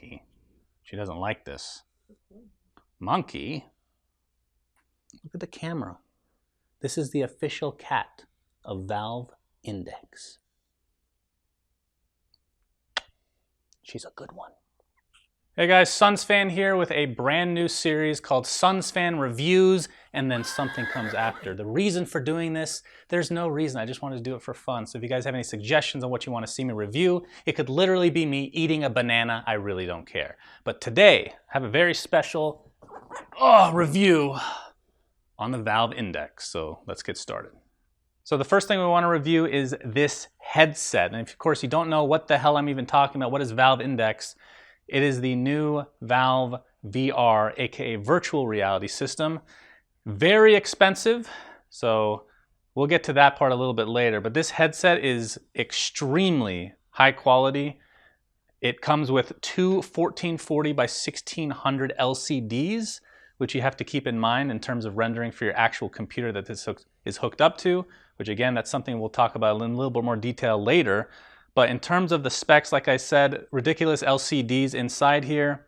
monkey. She doesn't like this. Monkey? Look at the camera. This is the official cat of Valve Index. She's a good one. Hey guys, SUNSfan here with a brand new series called SUNSfan Reviews, and then something comes after. The reason for doing this, there's no reason. I just wanted to do it for fun. So if you guys have any suggestions on what you want to see me review, it could literally be me eating a banana. I really don't care. But today, I have a very special review on the Valve Index. So let's get started. So the first thing we want to review is this headset. And if, of course, you don't know what the hell I'm even talking about, what is Valve Index? It is the new Valve VR, aka virtual reality system. Very expensive, so we'll get to that part a little bit later. But this headset is extremely high quality. It comes with two 1440 by 1600 LCDs, which you have to keep in mind in terms of rendering for your actual computer that this is hooked up to, which again, that's something we'll talk about in a little bit more detail later. But in terms of the specs, like I said, ridiculous LCDs inside here.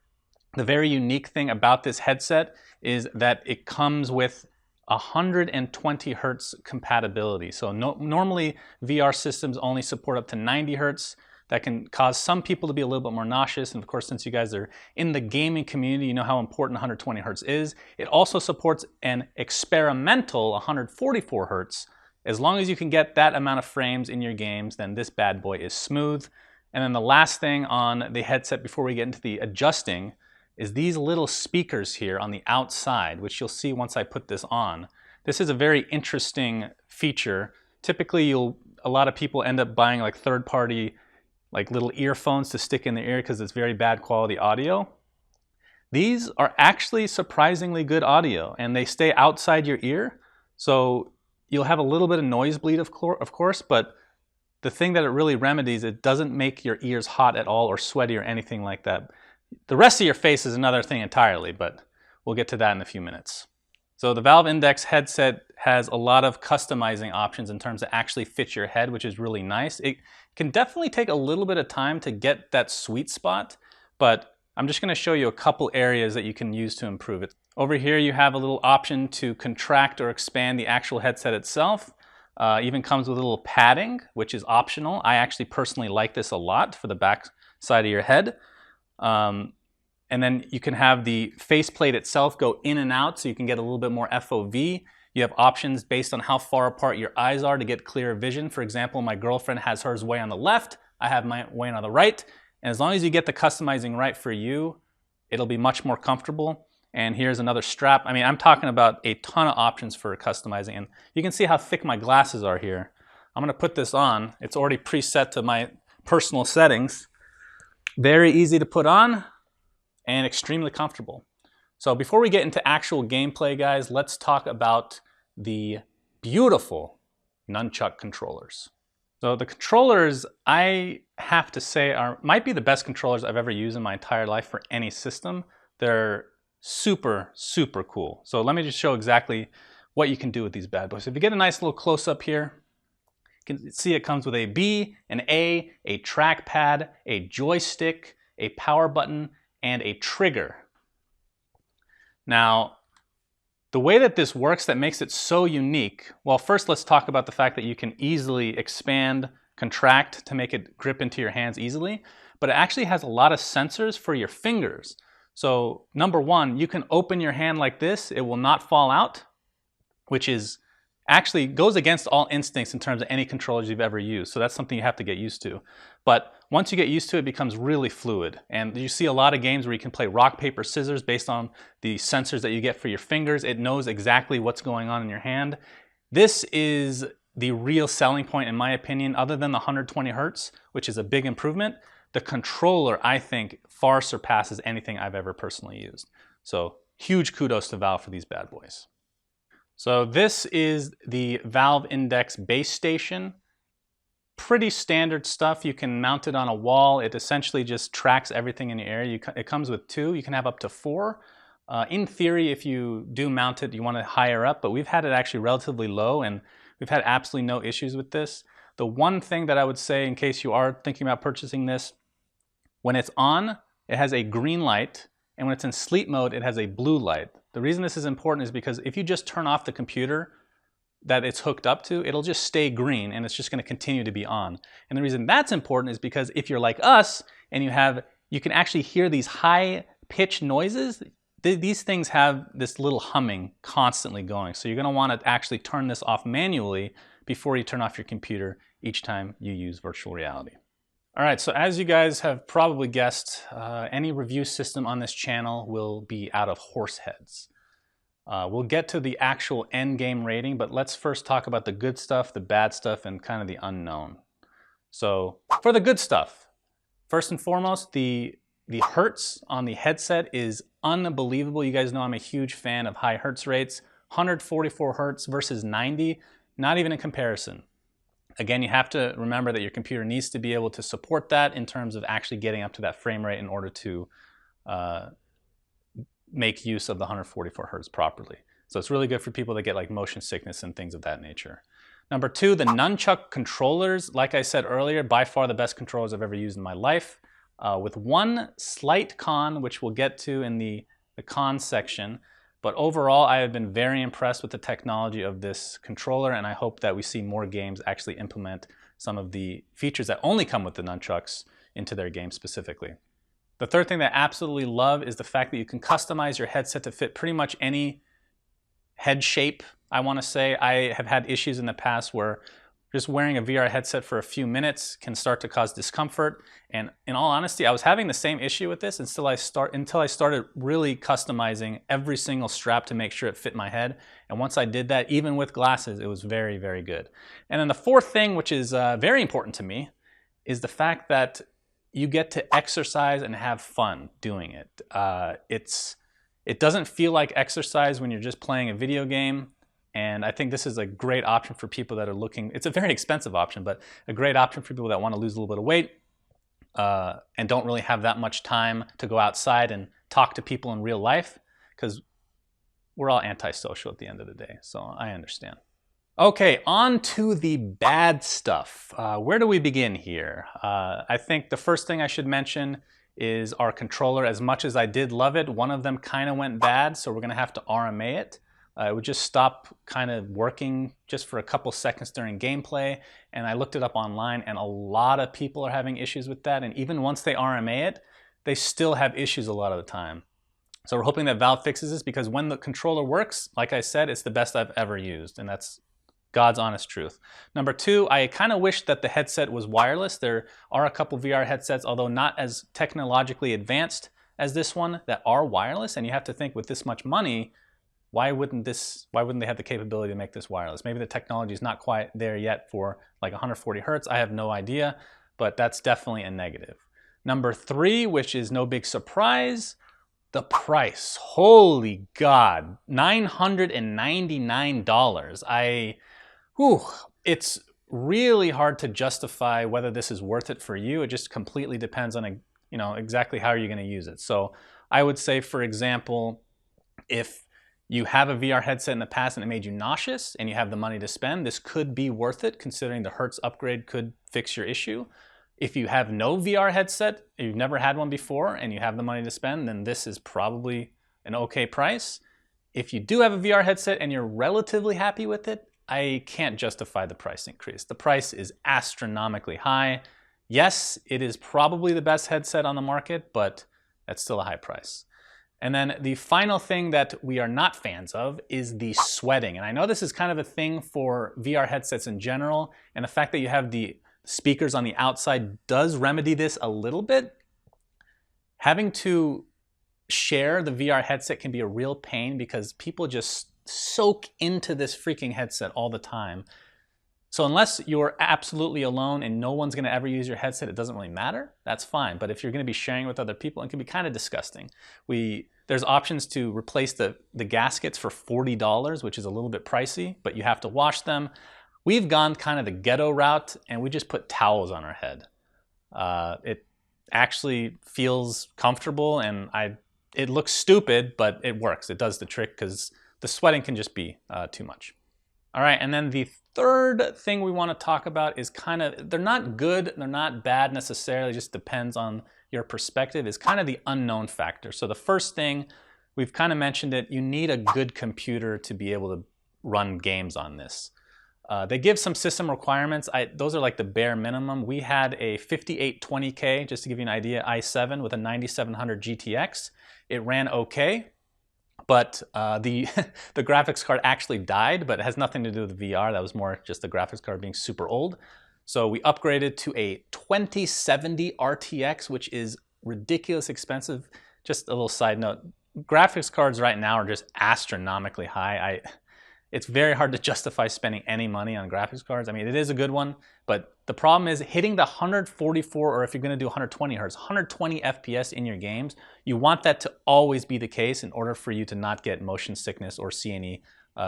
The very unique thing about this headset is that it comes with 120 hertz compatibility. So normally VR systems only support up to 90 hertz. That can cause some people to be a little bit more nauseous. And of course, since you guys are in the gaming community, you know how important 120 hertz is. It also supports an experimental 144 hertz. As long as you can get that amount of frames in your games, then this bad boy is smooth. And then the last thing on the headset before we get into the adjusting is these little speakers here on the outside, which you'll see once I put this on. This is a very interesting feature. Typically, a lot of people end up buying like third-party like little earphones to stick in the ear because it's very bad quality audio. These are actually surprisingly good audio, and they stay outside your ear. So you'll have a little bit of noise bleed, of course, but the thing that it really remedies, it doesn't make your ears hot at all or sweaty or anything like that. The rest of your face is another thing entirely, but we'll get to that in a few minutes. So the Valve Index headset has a lot of customizing options in terms of actually fit your head, which is really nice. It can definitely take a little bit of time to get that sweet spot, but I'm just going to show you a couple areas that you can use to improve it. Over here you have a little option to contract or expand the actual headset itself. Even comes with a little padding, which is optional. I actually personally like this a lot for the back side of your head. And then you can have the faceplate itself go in and out so you can get a little bit more FOV. You have options based on how far apart your eyes are to get clearer vision. For example, my girlfriend has hers way on the left, I have mine way on the right. And as long as you get the customizing right for you, it'll be much more comfortable. And here's another strap. I mean, I'm talking about a ton of options for customizing. And you can see how thick my glasses are here. I'm gonna put this on. It's already preset to my personal settings. Very easy to put on and extremely comfortable. So before we get into actual gameplay, guys, let's talk about the beautiful nunchuck controllers. So the controllers, I have to say, might be the best controllers I've ever used in my entire life for any system. They're super, super cool. So let me just show exactly what you can do with these bad boys. If you get a nice little close-up here, you can see it comes with a B, an A trackpad, a joystick, a power button, and a trigger. Now, the way that this works that makes it so unique, well, first let's talk about the fact that you can easily expand, contract to make it grip into your hands easily, but it actually has a lot of sensors for your fingers. So number one, you can open your hand like this, it will not fall out, which is actually goes against all instincts in terms of any controllers you've ever used. So that's something you have to get used to. But once you get used to it, it becomes really fluid. And you see a lot of games where you can play rock, paper, scissors based on the sensors that you get for your fingers. It knows exactly what's going on in your hand. This is the real selling point, in my opinion, other than the 120 hertz, which is a big improvement. The controller, I think, far surpasses anything I've ever personally used. So huge kudos to Valve for these bad boys. So this is the Valve Index base station. Pretty standard stuff. You can mount it on a wall. It essentially just tracks everything in your area. It comes with two. You can have up to four. In theory, if you do mount it, you want it higher up, but we've had it actually relatively low and we've had absolutely no issues with this. The one thing that I would say in case you are thinking about purchasing this, when it's on, it has a green light, and when it's in sleep mode, it has a blue light. The reason this is important is because if you just turn off the computer that it's hooked up to, it'll just stay green and it's just going to continue to be on. And the reason that's important is because if you're like us and you can actually hear these high pitched noises, these things have this little humming constantly going. So you're going to want to actually turn this off manually before you turn off your computer each time you use virtual reality. All right, so as you guys have probably guessed, any review system on this channel will be out of horse heads. We'll get to the actual end game rating, but let's first talk about the good stuff, the bad stuff, and kind of the unknown. So for the good stuff, first and foremost, the hertz on the headset is unbelievable. You guys know I'm a huge fan of high hertz rates. 144 hertz versus 90, not even in comparison. Again, you have to remember that your computer needs to be able to support that in terms of actually getting up to that frame rate in order to make use of the 144 hertz properly. So it's really good for people that get like motion sickness and things of that nature. Number two, the nunchuck controllers, like I said earlier, by far the best controllers I've ever used in my life. With one slight con, which we'll get to in the con section. But overall, I have been very impressed with the technology of this controller, and I hope that we see more games actually implement some of the features that only come with the nunchucks into their games specifically. The third thing that I absolutely love is the fact that you can customize your headset to fit pretty much any head shape, I want to say. I have had issues in the past where just wearing a VR headset for a few minutes can start to cause discomfort. And in all honesty, I was having the same issue with this until I started really customizing every single strap to make sure it fit my head. And once I did that, even with glasses, it was very, very good. And then the fourth thing, which is very important to me, is the fact that you get to exercise and have fun doing it. It doesn't feel like exercise when you're just playing a video game. And I think this is a great option for people that are looking, it's a very expensive option, but a great option for people that want to lose a little bit of weight and don't really have that much time to go outside and talk to people in real life, because we're all antisocial at the end of the day, so I understand. Okay, on to the bad stuff. Where do we begin here? I think the first thing I should mention is our controller. As much as I did love it, one of them kind of went bad, so we're going to have to RMA it. It would just stop kind of working just for a couple seconds during gameplay, and I looked it up online, and a lot of people are having issues with that, and even once they RMA it, they still have issues a lot of the time. So we're hoping that Valve fixes this, because when the controller works, like I said, it's the best I've ever used, and that's God's honest truth. Number two, I kind of wish that the headset was wireless. There are a couple VR headsets, although not as technologically advanced as this one, that are wireless, and you have to think, with this much money, why wouldn't they have the capability to make this wireless? Maybe the technology is not quite there yet for like 140 hertz. I have no idea, but that's definitely a negative. Number three, which is no big surprise, the price. Holy God, $999. It's really hard to justify whether this is worth it for you. It just completely depends on exactly how you're going to use it. So I would say, for example, if you have a VR headset in the past and it made you nauseous and you have the money to spend, this could be worth it, considering the hertz upgrade could fix your issue. If you have no VR headset, you've never had one before, and you have the money to spend, then this is probably an okay price. If you do have a VR headset and you're relatively happy with it, I can't justify the price increase. The price is astronomically high. Yes, it is probably the best headset on the market, but that's still a high price. And then the final thing that we are not fans of is the sweating. And I know this is kind of a thing for VR headsets in general, and the fact that you have the speakers on the outside does remedy this a little bit. Having to share the VR headset can be a real pain, because people just soak into this freaking headset all the time. So unless you're absolutely alone and no one's going to ever use your headset, it doesn't really matter. That's fine. But if you're going to be sharing with other people, it can be kind of disgusting. There's options to replace the gaskets for $40, which is a little bit pricey, but you have to wash them. We've gone kind of the ghetto route, and we just put towels on our head. It actually feels comfortable, and it looks stupid, but it works. It does the trick, because the sweating can just be too much. All right, and then the third thing we want to talk about is they're not good, they're not bad necessarily, it just depends on your perspective is kind of the unknown factor. So the first thing, we've kind of mentioned it, you need a good computer to be able to run games on this. They give some system requirements. Those are like the bare minimum. We had a 5820K, just to give you an idea, i7 with a 9700 GTX. It ran okay, but the graphics card actually died, but it has nothing to do with VR. That was more just the graphics card being super old. So we upgraded to a 2070 RTX, which is ridiculous expensive. Just a little side note, graphics cards right now are just astronomically high. It's very hard to justify spending any money on graphics cards. I mean, it is a good one, but the problem is hitting the 144, or if you're gonna do 120 hertz, 120 FPS in your games, you want that to always be the case in order for you to not get motion sickness or see any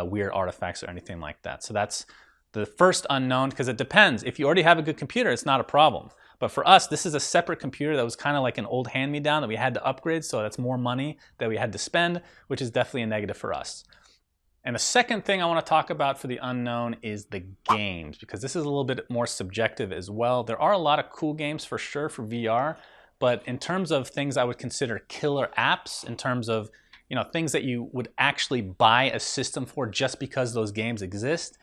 weird artifacts or anything like that. So that's the first unknown, because it depends. If you already have a good computer, it's not a problem. But for us, this is a separate computer that was kind of like an old hand-me-down that we had to upgrade, so that's more money that we had to spend, which is definitely a negative for us. And the second thing I want to talk about for the unknown is the games, because this is a little bit more subjective as well. There are a lot of cool games for sure for VR, but in terms of things I would consider killer apps, in terms of things that you would actually buy a system for just because those games exist,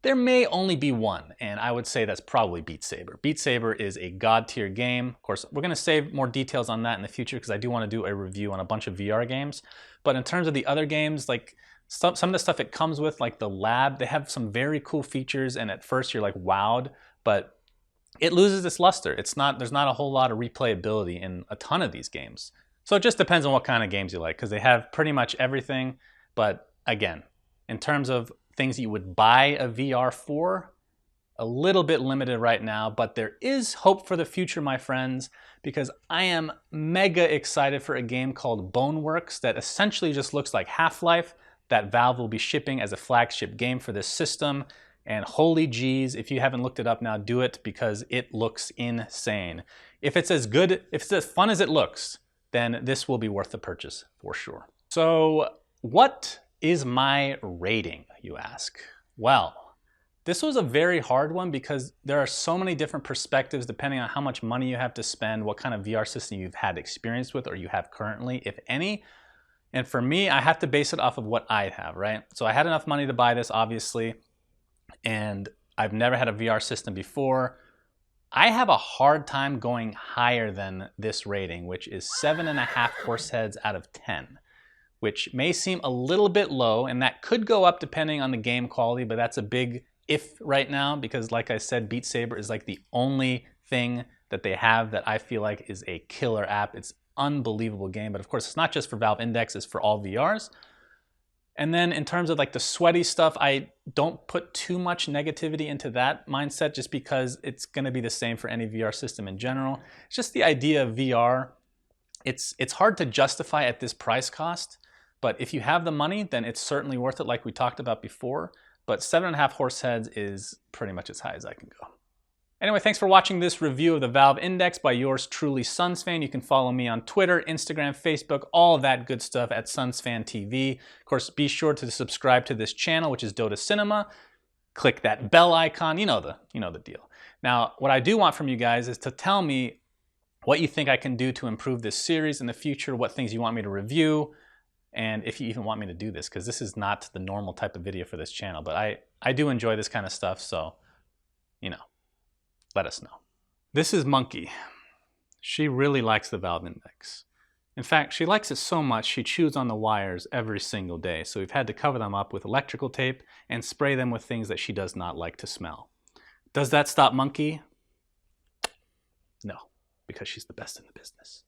there may only be one, and I would say that's probably Beat Saber. Beat Saber is a god tier game. Of course, we're gonna save more details on that in the future because I do wanna do a review on a bunch of VR games. But in terms of the other games, like some of the stuff it comes with, like the lab, they have some very cool features, and at first you're like wowed, but it loses its luster. There's not a whole lot of replayability in a ton of these games. So it just depends on what kind of games you like, because they have pretty much everything. But again, in terms of things you would buy a VR for, a little bit limited right now, but there is hope for the future, my friends, because I am mega excited for a game called Boneworks that essentially just looks like Half-Life that Valve will be shipping as a flagship game for this system. And holy geez, if you haven't looked it up now, do it, because it looks insane. If it's as good, if it's as fun as it looks, then this will be worth the purchase for sure. So what is my rating, you ask? Well, this was a very hard one because there are so many different perspectives depending on how much money you have to spend, what kind of VR system you've had experience with or you have currently, if any. And for me, I have to base it off of what I have, right? So I had enough money to buy this, obviously, and I've never had a VR system before. I have a hard time going higher than this rating, which is 7.5 horse heads out of 10. Which may seem a little bit low, and that could go up depending on the game quality, but that's a big if right now, because like I said, Beat Saber is like the only thing that they have that I feel like is a killer app. It's an unbelievable game, but of course it's not just for Valve Index, it's for all VRs. And then in terms of like the sweaty stuff, I don't put too much negativity into that mindset just because it's gonna be the same for any VR system in general. It's just the idea of VR, it's hard to justify at this price cost. But if you have the money, then it's certainly worth it, like we talked about before. But 7.5 horse heads is pretty much as high as I can go. Anyway, thanks for watching this review of the Valve Index by yours truly, SUNSfan. You can follow me on Twitter, Instagram, Facebook, all that good stuff at SUNSfan TV. Of course, be sure to subscribe to this channel, which is Dota Cinema. Click that bell icon. You know the deal. Now, what I do want from you guys is to tell me what you think I can do to improve this series in the future, what things you want me to review, and if you even want me to do this, because this is not the normal type of video for this channel. But I do enjoy this kind of stuff, so, let us know. This is Monkey. She really likes the Valve Index. In fact, she likes it so much she chews on the wires every single day, so we've had to cover them up with electrical tape and spray them with things that she does not like to smell. Does that stop Monkey? No, because she's the best in the business.